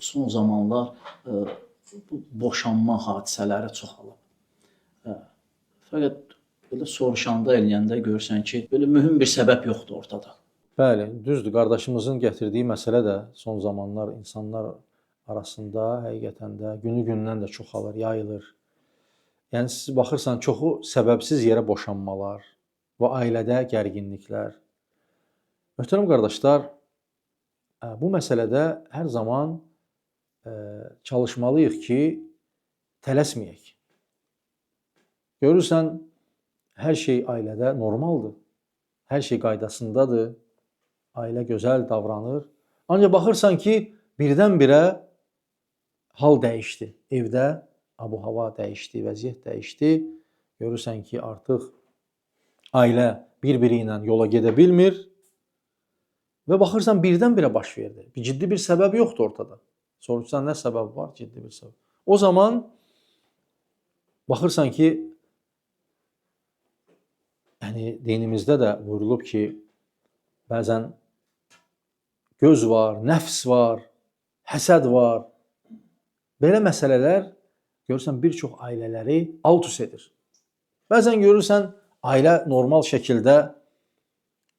Son zamanlar bu boşanma hadisələri çoxalıb. Ə, Fəqət belə soruşanda, eləyəndə görürsən ki, belə mühüm bir səbəb yoxdur ortada. Bəli, düzdür. Qardaşımızın gətirdiyi məsələ də son zamanlar insanlar arasında həqiqətən də günü-gündən də çoxalır, yayılır. Yəni siz baxırsan, çoxu səbəbsiz yerə boşanmalar və ailədə gərginliklər. Möhtərəm qardaşlar, bu məsələdə hər zaman çalışmalıyıq ki, tələsməyək. Görürsən, hər şey ailədə normaldır. Hər şey qaydasındadır. Ailə gözəl davranır. Ancaq baxırsan ki, birdən-birə hal dəyişdi. Evdə abu-hava dəyişdi, vəziyyət dəyişdi. Görürsən ki, artıq ailə bir-biri ilə yola gedə bilmir. Və baxırsan, birdən-birə baş verdi. Ciddi bir səbəb yoxdur ortada. Soruşsan, nə səbəb var? Ciddi bir səbəb. O zaman baxırsan ki, dinimizdə də buyurulub ki, bəzən göz var, nəfs var, həsəd var. Belə məsələlər görürsən bir çox ailələri alt-üst edir. Bəzən görürsən ailə normal şəkildə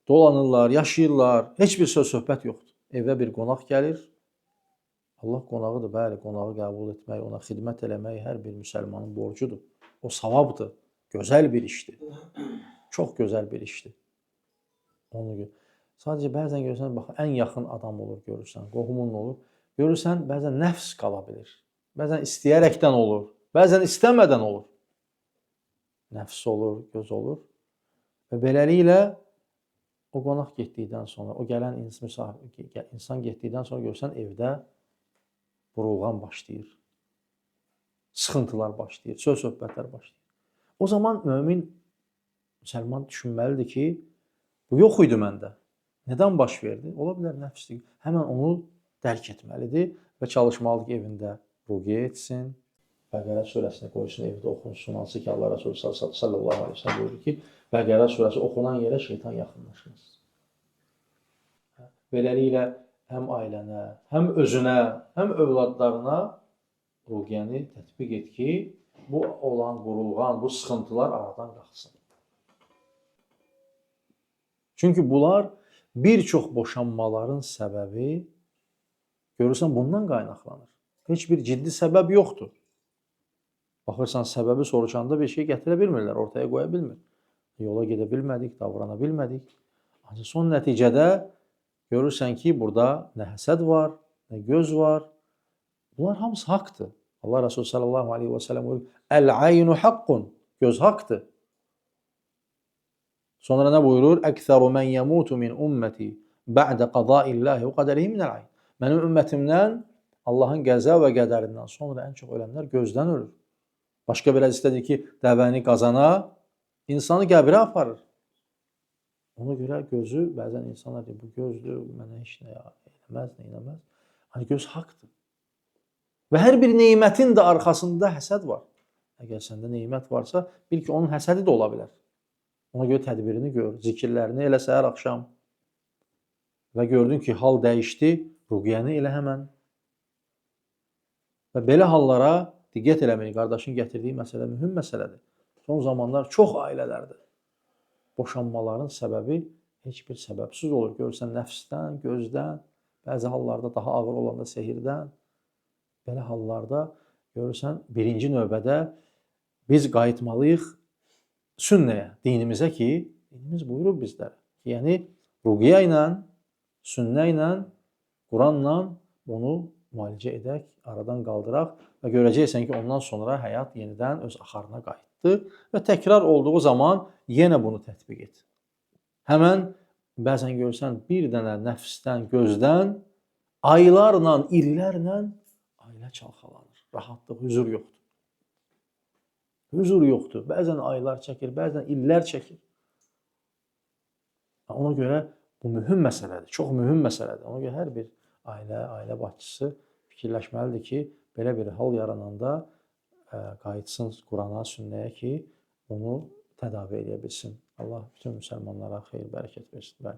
dolanırlar, yaşayırlar, heç bir söz-söhbət yoxdur. Evə bir qonaq gəlir. Allah qonağıdır, bəli, qonağı qəbul etmək, ona xidmət eləmək hər bir müsəlmanın borcudur. O savabdır, gözəl bir işdir. Çox gözəl bir işdir. Sadəcə bəzən görürsən, bax, ən yaxın adam olur, görürsən, qohumun olur. Görürsən, bəzən nəfs qala bilir. Bəzən istəyərəkdən olur, bəzən istəmədən olur. Nəfs olur, göz olur. Və beləliklə o qonaq getdikdən sonra, o gələn insan getdikdən sonra görürsən, evdə burulğan başlayır. Sıxıntılar başlayır, söz-söhbətlər başlayır. O zaman mömin müsəlman düşünməlidir ki, bu yox idi məndə. Nədən baş verdi? Ola bilər nəfsdir. Həmən onu dərk etməlidir və çalışmalıdır ki, evində ruqiyyə etsin. Bəqərə surəsini qoysun, evdə oxunsun. Hansı ki, Allah Resulü sallallahu aleyhi ve sellem buyurur ki, Bəqərə surəsi oxunan yerə şeytan yaxınlaşmaz. Beləliklə, həm ailənə, həm özünə, həm övladlarına ruqiyyəni tətbiq et ki, bu olan, qurulğan, bu sıxıntılar aradan qalxsın. Çünki bunlar bir çox boşanmaların səbəbi, görürsən, bundan qaynaqlanır. Heç bir ciddi səbəb yoxdur. Baxırsan, səbəbi soruşanda bir şey gətirə bilmirlər, ortaya qoya bilmir. Yola gedə bilmədik, davrana bilmədik. Ancaq son nəticədə görürsən ki, burada nə həsəd var, nə göz var. Bunlar hamısı haqdır. Allah Resulü sallallahu aleyhi ve sellem buyurur, Əl-aynu haqqun, göz haqdır. Sonra nə buyurur? Əksəru mən yəmutu min ümməti bə'də qadaillahi və qədərihi minəl-ayn. Mənim ümmətimdən Allahın qəza və qədərindən sonra ən çox ölənlər gözdən ölür. Başqa bir hədisdə ki, dəvəni qazana, insanı qəbrə aparır. Ona görə gözü, bəzən insanlar deyir, bu gözdür, mənə heç nə eləməz, nə eləməz. Hani göz haqdır. Və hər bir neymətin də arxasında həsəd var. Əgər səndə neymət varsa, bil ki, onun həsədi də ola bilər. Ona görə tədbirini gör, zikirlərini elə səhər axşam. Və gördün ki, hal dəyişdi, ruqiyyəni elə həmən. Və belə hallara diqqət eləməyi, qardaşın gətirdiyi məsələ mühüm məsələdir. Son zamanlar çox ailələrdir. Boşanmaların səbəbi heç bir səbəbsiz olur. Görürsən, nəfsdən, gözdən, bəzi hallarda daha ağır olanda sehirdən. Belə hallarda görürsən, birinci növbədə biz qayıtmalıyıq sünnəyə, dinimizə ki, dinimiz buyurub bizlərə. Yəni, ruqiyyə ilə, sünnə ilə, Quranla bunu müalicə edək, aradan qaldıraq və görəcəksən ki, ondan sonra həyat yenidən öz axarına qayıtdı və təkrar olduğu zaman yenə bunu tətbiq et. Həmən bəzən görürsən, bir dənə nəfsdən, gözdən aylarla, illərlə ailə çalxalanır. Rahatlıq, hüzur yoxdur. Hüzur yoxdur. Bəzən aylar çəkir, bəzən illər çəkir. Ona görə bu mühüm məsələdir, çox mühüm məsələdir. Ona görə hər bir ailə başçısı fikirləşməlidir ki, belə bir hal yarananda qayıtsın Qurana, sünnəyə ki, onu tədavi edə bilsin. Allah bütün müsəlmanlara xeyir, bərəkət versin.